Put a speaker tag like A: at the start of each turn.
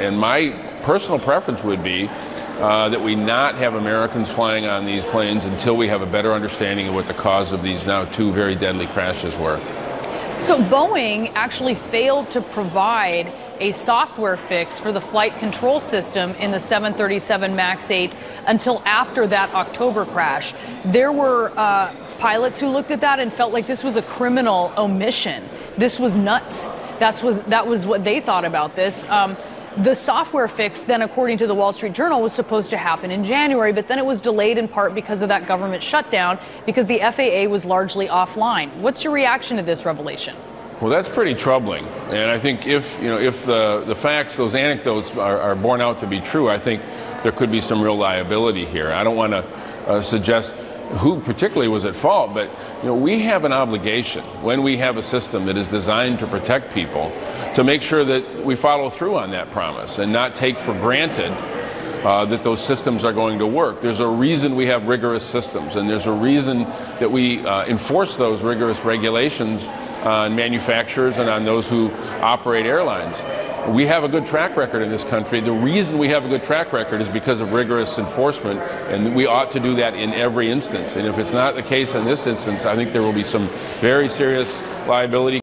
A: And my personal preference would be that we not have Americans flying on these planes until we have a better understanding of what the cause of these now 2 very deadly crashes were.
B: So Boeing actually failed to provide a software fix for the flight control system in the 737 MAX 8 until after that October crash. There were pilots who looked at that and felt like this was a criminal omission. This was nuts. That was what they thought about this. The software fix then, according to the Wall Street Journal, was supposed to happen in January, but then it was delayed in part because of that government shutdown, because the FAA was largely offline. What's your reaction to this revelation?
A: Well, that's pretty troubling. And I think if the facts, those anecdotes are borne out to be true, I think there could be some real liability here. I don't want to suggest who particularly was at fault, but we have an obligation when we have a system that is designed to protect people to make sure that we follow through on that promise and not take for granted that those systems are going to work. There's a reason we have rigorous systems, and there's a reason that we enforce those rigorous regulations on manufacturers and on those who operate airlines. We have a good track record in this country. The reason we have a good track record is because of rigorous enforcement, and we ought to do that in every instance. And if it's not the case in this instance, I think there will be some very serious liability.